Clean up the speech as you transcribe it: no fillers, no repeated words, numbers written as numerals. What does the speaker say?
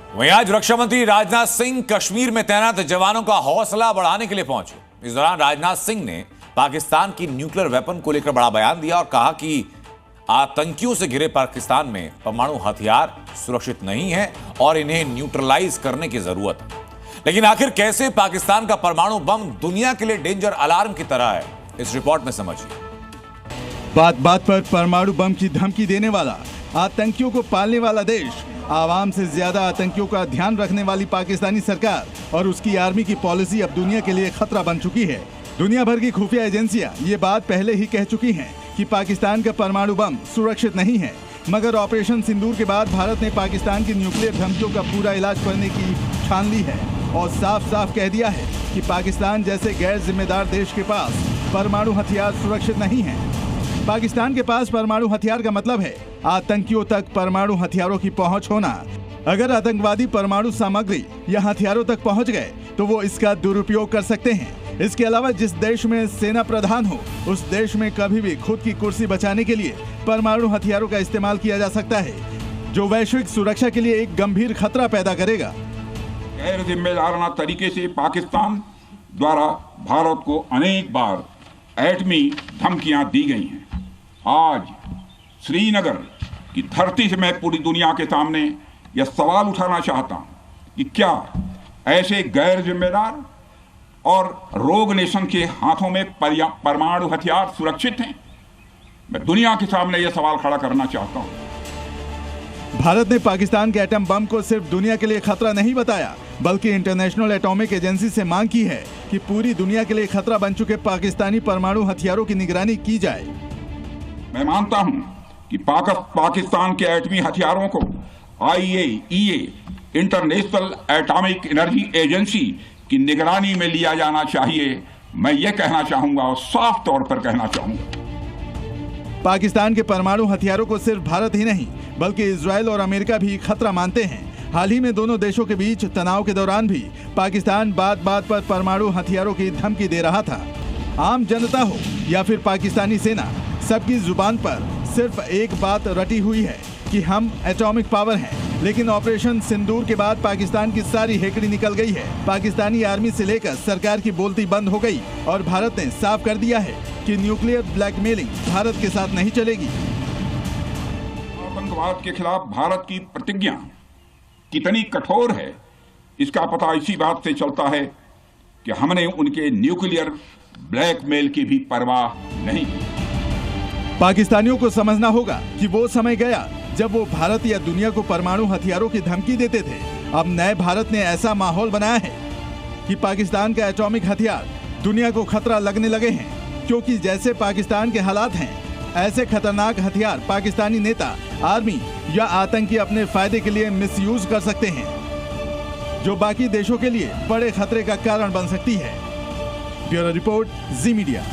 वहीं आज रक्षा मंत्री राजनाथ सिंह कश्मीर में तैनात जवानों का हौसला बढ़ाने के लिए पहुंचे। इस दौरान राजनाथ सिंह ने पाकिस्तान की न्यूक्लियर वेपन को लेकर बड़ा बयान दिया और कहा कि आतंकियों से घिरे पाकिस्तान में परमाणु हथियार सुरक्षित नहीं है और इन्हें न्यूट्रलाइज करने की जरूरत है। लेकिन आखिर कैसे पाकिस्तान का परमाणु बम दुनिया के लिए डेंजर अलार्म की तरह है, इस रिपोर्ट में समझिए। बात बात पर परमाणु बम की धमकी देने वाला, आतंकियों को पालने वाला देश, आवाम से ज्यादा आतंकियों का ध्यान रखने वाली पाकिस्तानी सरकार और उसकी आर्मी की पॉलिसी अब दुनिया के लिए खतरा बन चुकी है। दुनिया भर की खुफिया एजेंसियां ये बात पहले ही कह चुकी हैं कि पाकिस्तान का परमाणु बम सुरक्षित नहीं है, मगर ऑपरेशन सिंदूर के बाद भारत ने पाकिस्तान की न्यूक्लियर धमकियों का पूरा इलाज करने की ठान ली है और साफ साफ कह दिया है कि पाकिस्तान जैसे गैर जिम्मेदार देश के पास परमाणु हथियार सुरक्षित नहीं है। पाकिस्तान के पास परमाणु हथियार का मतलब है आतंकियों तक परमाणु हथियारों की पहुंच होना। अगर आतंकवादी परमाणु सामग्री या हथियारों तक पहुंच गए तो वो इसका दुरुपयोग कर सकते हैं। इसके अलावा जिस देश में सेना प्रधान हो, उस देश में कभी भी खुद की कुर्सी बचाने के लिए परमाणु हथियारों का इस्तेमाल किया जा सकता है, जो वैश्विक सुरक्षा के लिए एक गंभीर खतरा पैदा करेगा। गैर जिम्मेदाराना तरीके से पाकिस्तान द्वारा भारत को अनेक बार एटमी धमकियां दी गई हैं। आज श्रीनगर की धरती से मैं पूरी दुनिया के सामने यह सवाल उठाना चाहता हूं कि क्या ऐसे गैर जिम्मेदार और रोग नेशन के हाथों में परमाणु हथियार सुरक्षित हैं? मैं दुनिया के सामने यह सवाल खड़ा करना चाहता हूं। भारत ने पाकिस्तान के एटम बम को सिर्फ दुनिया के लिए खतरा नहीं बताया, बल्कि इंटरनेशनल एटॉमिक एजेंसी से मांग की है कि पूरी दुनिया के लिए खतरा बन चुके पाकिस्तानी परमाणु हथियारों की निगरानी की जाए। मैं मानता हूं कि पाकिस्तान के एटमी हथियारों को IAEA international atomic energy agency की निगरानी में लिया जाना चाहिए। मैं ये कहना चाहूंगा और साफ तौर पर कहना चाहूंगा। पाकिस्तान के परमाणु हथियारों को सिर्फ भारत ही नहीं बल्कि इजराइल और अमेरिका भी खतरा मानते हैं। हाल ही में दोनों देशों के बीच तनाव के दौरान भी पाकिस्तान बात बात पर परमाणु हथियारों की धमकी दे रहा था। आम जनता हो या फिर पाकिस्तानी सेना, सबकी जुबान पर सिर्फ एक बात रटी हुई है कि हम एटॉमिक पावर हैं। लेकिन ऑपरेशन सिंदूर के बाद पाकिस्तान की सारी हेकड़ी निकल गई है। पाकिस्तानी आर्मी से लेकर सरकार की बोलती बंद हो गई और भारत ने साफ कर दिया है कि न्यूक्लियर ब्लैकमेलिंग भारत के साथ नहीं चलेगी। आतंकवाद के खिलाफ भारत की प्रतिज्ञा कितनी कठोर है, इसका पता इसी बात से चलता है कि हमने उनके न्यूक्लियर ब्लैकमेल की भी परवाह नहीं की। पाकिस्तानियों को समझना होगा कि वो समय गया जब वो भारत या दुनिया को परमाणु हथियारों की धमकी देते थे। अब नए भारत ने ऐसा माहौल बनाया है कि पाकिस्तान का एटॉमिक हथियार दुनिया को खतरा लगने लगे हैं, क्योंकि जैसे पाकिस्तान के हालात हैं, ऐसे खतरनाक हथियार पाकिस्तानी नेता, आर्मी या आतंकी अपने फायदे के लिए मिसयूज कर सकते हैं, जो बाकी देशों के लिए बड़े खतरे का कारण बन सकती है। ब्यूरो रिपोर्ट, जी मीडिया।